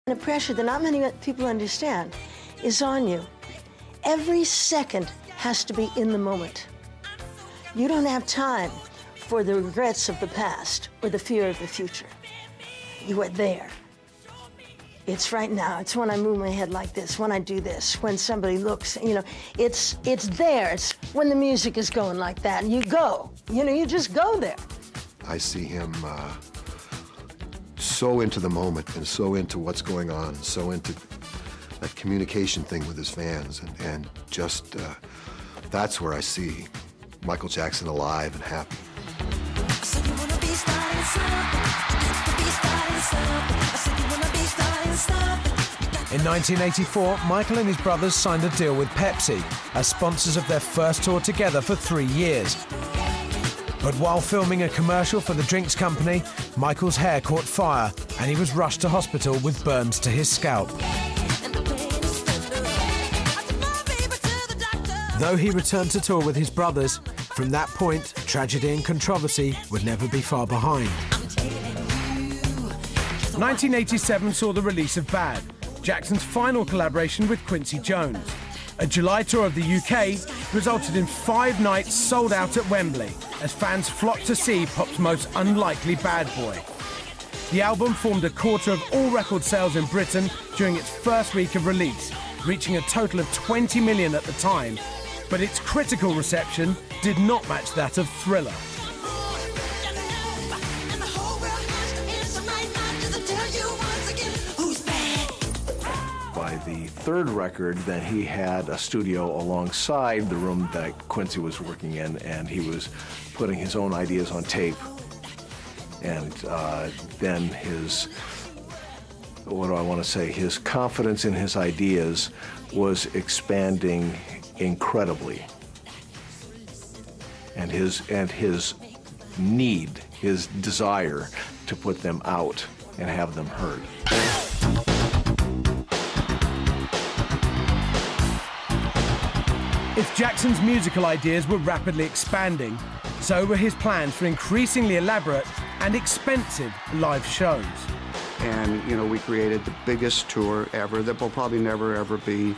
The pressure that not many people understand is on you. Every second has to be in the moment. You don't have time for the regrets of the past or the fear of the future. You are there. It's right now. It's when I move my head like this, when I do this, when somebody looks, you know, it's there. It's when the music is going like that, and you go. You know, you just go there. I see him so into the moment and so into what's going on, so into that communication thing with his fans, and just that's where I see Michael Jackson alive and happy. In 1984, Michael and his brothers signed a deal with Pepsi as sponsors of their first tour together for 3 years. But while filming a commercial for the drinks company, Michael's hair caught fire and he was rushed to hospital with burns to his scalp. Though he returned to tour with his brothers, from that point, tragedy and controversy would never be far behind. 1987 saw the release of Bad, Jackson's final collaboration with Quincy Jones. A July tour of the UK resulted in 5 nights sold out at Wembley as fans flocked to see pop's most unlikely bad boy. The album formed a quarter of all record sales in Britain during its first week of release, reaching a total of 20 million at the time, but its critical reception did not match that of Thriller. By the third record, then he had a studio alongside the room that Quincy was working in, and he was putting his own ideas on tape. And then his, what do I want to say, his confidence in his ideas was expanding incredibly. And his need, his desire to put them out and have them heard. If Jackson's musical ideas were rapidly expanding, so were his plans for increasingly elaborate and expensive live shows. And, you know, we created the biggest tour ever that will probably never, ever be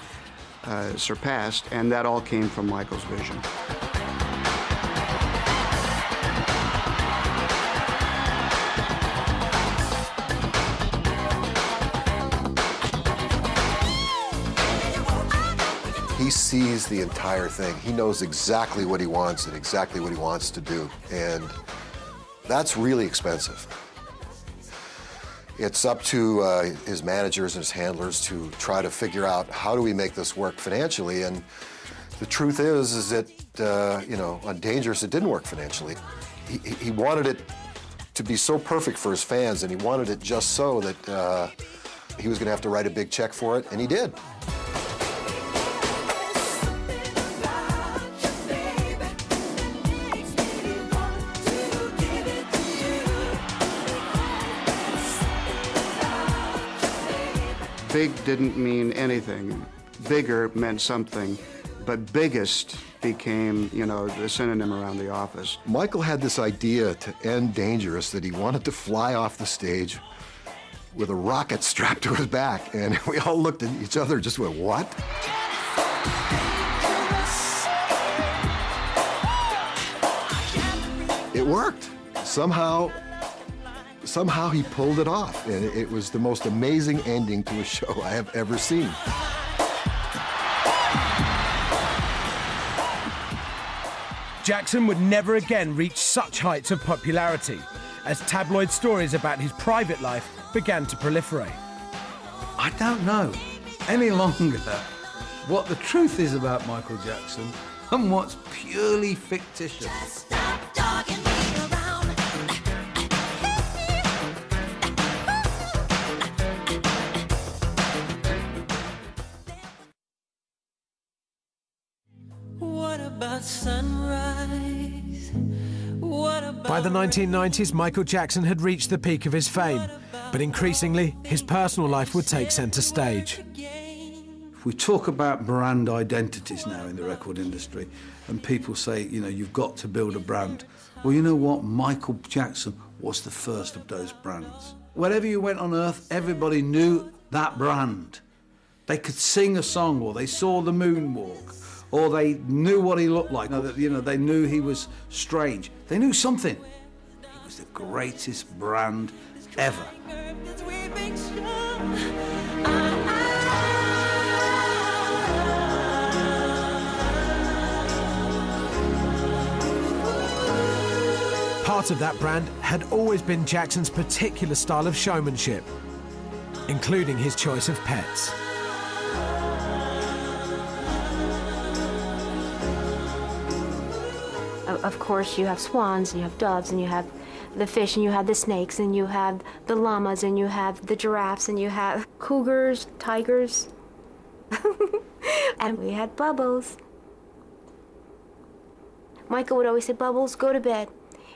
surpassed, and that all came from Michael's vision. He sees the entire thing. He knows exactly what he wants and exactly what he wants to do, and that's really expensive. It's up to his managers and his handlers to try to figure out how do we make this work financially, and the truth is that, you know, on Dangerous it didn't work financially. He wanted it to be so perfect for his fans, and he wanted it just so that he was gonna have to write a big check for it, and he did. Big didn't mean anything. Bigger meant something, but biggest became, you know, the synonym around the office. Michael had this idea to end Dangerous that he wanted to fly off the stage with a rocket strapped to his back, and we all looked at each other and just went, what? It worked. Somehow he pulled it off, and it was the most amazing ending to a show I have ever seen. Jackson would never again reach such heights of popularity as tabloid stories about his private life began to proliferate. I don't know any longer what the truth is about Michael Jackson and what's purely fictitious. By the 1990s, Michael Jackson had reached the peak of his fame, but increasingly, his personal life would take centre stage. We talk about brand identities now in the record industry, and people say, you know, you've got to build a brand. Well, you know what? Michael Jackson was the first of those brands. Wherever you went on earth, everybody knew that brand. They could sing a song, or they saw the moonwalk, or they knew what he looked like. You know, they knew he was strange. They knew something. He was the greatest brand ever. Part of that brand had always been Jackson's particular style of showmanship, including his choice of pets. Of course, you have swans, and you have doves, and you have the fish, and you have the snakes, and you have the llamas, and you have the giraffes, and you have cougars, tigers, and we had Bubbles. Michael would always say, "Bubbles, go to bed."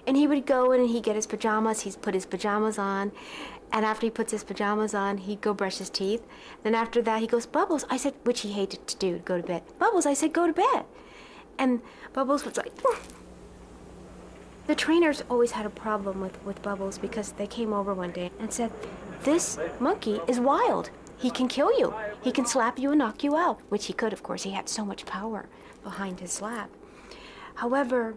And he would go and he'd get his pajamas, he'd put his pajamas on, and after he puts his pajamas on, he'd go brush his teeth. Then after that, he goes, "Bubbles," I said, which he hated to do, go to bed. "Bubbles," I said, "go to bed." And Bubbles was like, The trainers always had a problem with Bubbles because they came over one day and said, "This monkey is wild. He can kill you. He can slap you and knock you out," which he could, of course. He had so much power behind his slap. However,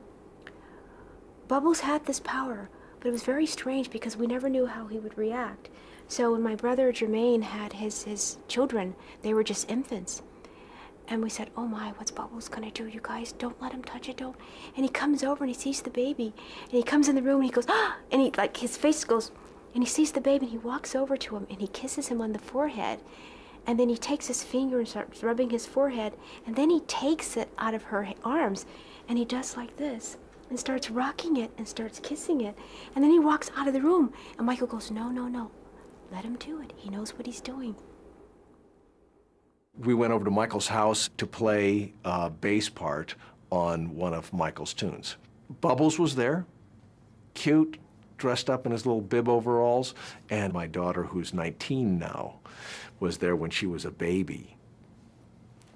Bubbles had this power, but it was very strange because we never knew how he would react. So when my brother Jermaine had his children, they were just infants. And we said, "Oh my, what's Bubbles gonna do, you guys? Don't let him touch it, don't." And he comes over and he sees the baby. And he comes in the room and he goes, "Ah!" And he, like, his face goes, and he sees the baby and he walks over to him and he kisses him on the forehead. And then he takes his finger and starts rubbing his forehead. And then he takes it out of her arms and he does like this and starts rocking it and starts kissing it. And then he walks out of the room and Michael goes, "No, no, no. Let him do it. He knows what he's doing." We went over to Michael's house to play a bass part on one of Michael's tunes. Bubbles was there, cute, dressed up in his little bib overalls, and my daughter, who's 19 now, was there when she was a baby.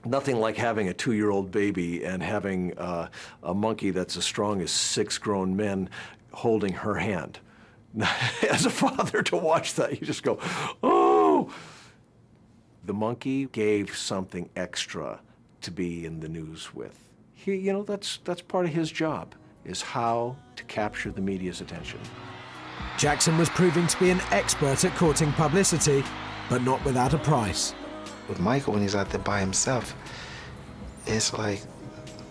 Nothing like having a 2-year-old baby and having a monkey that's as strong as 6 grown men holding her hand. As a father, to watch that, you just go, "Oh!" The monkey gave something extra to be in the news with. He, you know, that's part of his job, is how to capture the media's attention. Jackson was proving to be an expert at courting publicity, but not without a price. With Michael, when he's out there by himself, it's like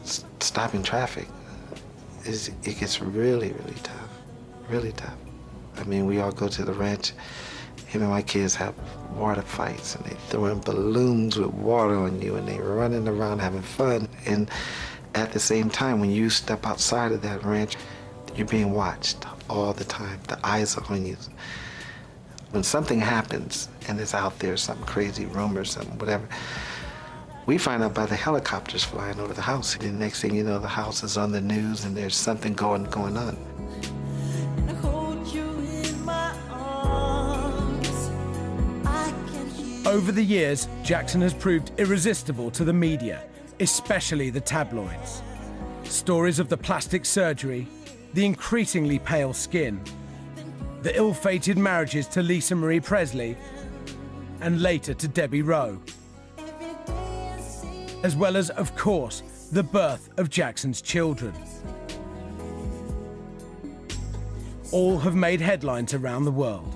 stopping traffic. It gets really, really tough, really tough. I mean, we all go to the ranch. Him and my kids have water fights, and they throwing balloons with water on you, and they running around having fun. And at the same time, when you step outside of that ranch, you're being watched all the time. The eyes are on you. When something happens and it's out there, some crazy rumor, something, whatever, we find out by the helicopters flying over the house. And the next thing you know, the house is on the news and there's something going on. Over the years, Jackson has proved irresistible to the media, especially the tabloids. Stories of the plastic surgery, the increasingly pale skin, the ill-fated marriages to Lisa Marie Presley, and later to Debbie Rowe, as well as, of course, the birth of Jackson's children. All have made headlines around the world.